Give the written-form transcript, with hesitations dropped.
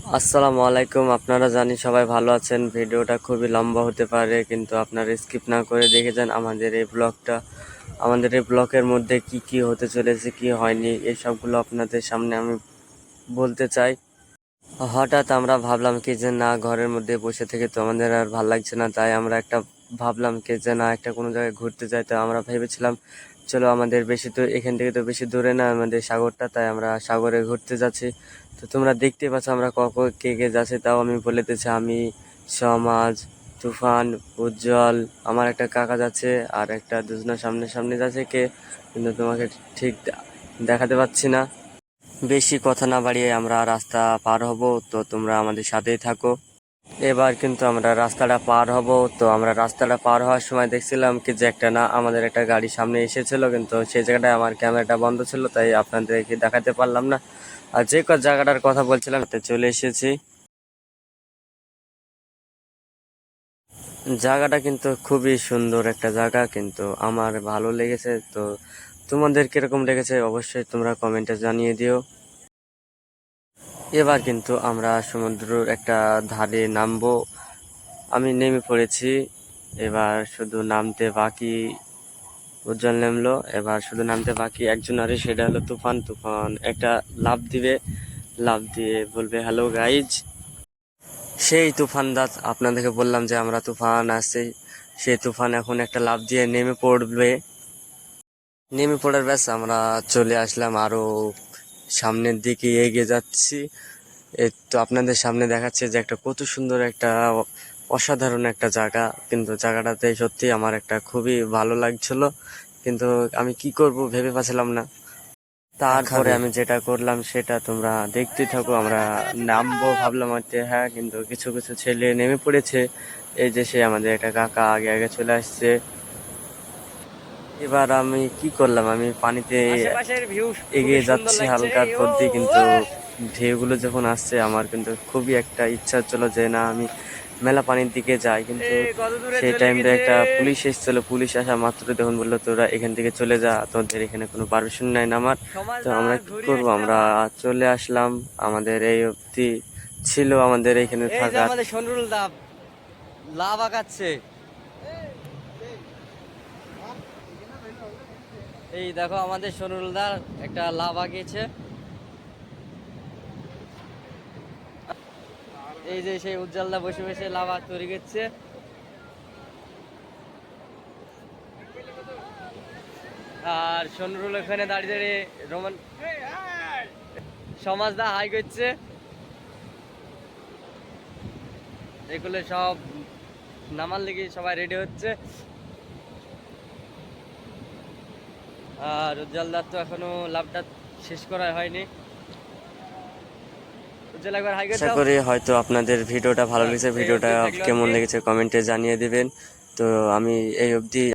আসসালামু আলাইকুম। আপনারা জানি সবাই ভালো আছেন। ভিডিওটা খুবই লম্বা হতে পারে, কিন্তু আপনারা স্কিপ না করে দেখে যান আমাদের এই ব্লগটা। আমাদের এই ব্লগের মধ্যে কি কি হতে চলেছে, কি হয়নি, এই সবগুলো আপনাদের সামনে আমি বলতে চাই। হঠাৎ আমরা ভাবলাম কি যে না, ঘরের মধ্যে বসে থেকে তো আমাদের আর ভাল লাগছে না, তাই আমরা একটা ভাবলাম কি যে না, একটা কোনো জায়গায় ঘুরতে যাই। তো আমরা ভেবেছিলাম চলো, আমাদের বেশি তো এখান থেকে তো বেশি দূরে না আমাদের সাগরটা, তাই আমরা সাগরে ঘুরতে যাচ্ছি। তো তোমরা দেখতে পাচ্ছ আমরা কে কে যাচ্ছে, তাও আমি বলে দিচ্ছি। আমি, সমাজ, তুফান, উজ্জ্বল, আমার একটা কাকা যাচ্ছে, আর একটা দুজনের সামনে সামনে যাচ্ছে কে, কিন্তু তোমাকে ঠিক দেখাতে পাচ্ছি না। বেশি কথা না বাড়িয়ে আমরা রাস্তা পার হব, তো তোমরা আমাদের সাথেই থাকো। এবার কিন্তু আমরা রাস্তাটা পার হব। তো আমরা রাস্তাটা পার হওয়ার সময় দেখছিলাম কি যে একটা না, আমাদের একটা গাড়ি সামনে এসেছিল, কিন্তু সেই জায়গাটায় আমার ক্যামেরাটা বন্ধ ছিল, তাই আপনাদেরকে দেখাতে পারলাম না। আর যে জায়গাটার কথা বলছিলাম তাতে চলে এসেছি। জায়গাটা কিন্তু খুবই সুন্দর একটা জায়গা, কিন্তু আমার ভালো লেগেছে। তো তোমাদের কিরকম লেগেছে অবশ্যই তোমরা কমেন্টে জানিয়ে দিও। এবার কিন্তু আমরা সমুদ্রের একটা ধারে নামবো। আমি নেমে পড়েছি, এবার শুধু নামতে বাকি। উজ্জ্বল নামলো, এবার শুধু নামতে বাকি একজন, আরে সেটা হলো তুফান। তুফান একটা লাফ দিবে, লাফ দিয়ে বলবে হ্যালো গাইজ। সেই তুফান দাস, আপনাদেরকে বললাম যে আমরা তুফান আসছে, সেই তুফান এখন একটা লাফ দিয়ে নেমে পড়বে। নেমে পড়ার ব্যাস আমরা চলে আসলাম, আরো সামনের দিকে এগিয়ে যাচ্ছি। এই তো আপনাদের সামনে দেখাচ্ছে যে একটা কত সুন্দর একটা অসাধারণ একটা জায়গা, কিন্তু জায়গাটাতে সত্যি আমার একটা খুবই ভালো লাগছিল, কিন্তু আমি কি করব ভেবে পাচ্ছিলাম না। তারপরে আমি যেটা করলাম সেটা তোমরা দেখতে থাকো। আমরা নামবো ভাবলাম হচ্ছে, হ্যাঁ, কিন্তু কিছু কিছু ছেলে নেমে পড়েছে। এই যে সে আমাদের একটা কাকা আগে আগে চলে আসছে। এবার আমি কি করলাম, আমি পানিতে এগিয়ে যাচ্ছি হালকা গতি, কিন্তু ঢেউগুলো যখন আসছে আমার কিন্তু খুবই একটা ইচ্ছা হচ্ছিল যে না, আমি মেলা পানির দিকে যাই। কিন্তু সেই টাইমটা একটা পুলিশ এসেছিল, পুলিশ আসা মাত্র তখন বললো তোরা এখান থেকে চলে যা, তোদের এখানে কোনো পারমিশন নাই নামার। তো আমরা কি করবো, আমরা চলে আসলাম। আমাদের এই অবধি ছিল আমাদের এইখানে থাকার। লাভ আগাচ্ছে, এই দেখো আমাদের সরুলদার একটা লাভ আগিয়েছে। এই যে সেই উজ্জ্বলদা বসে বসে লাভা তৈরি করছে, আর সনুরুল ওখানে দাঁড়িয়ে দাঁড়িয়ে রোমান সমাজদা হাই করছে। এগুলো সব নামার লেগে সবাই রেডি হচ্ছে, আর উজ্জ্বলদার তো এখনো লাভটা শেষ করা হয়নি। উজ্জ্বল একবার হাই করে দাও। আশা করি হয়তো আপনাদের ভিডিওটা ভালো লেগেছে। ভিডিওটা কেমন লেগেছে কমেন্টে জানিয়ে দিবেন। তো আমি এই অবধি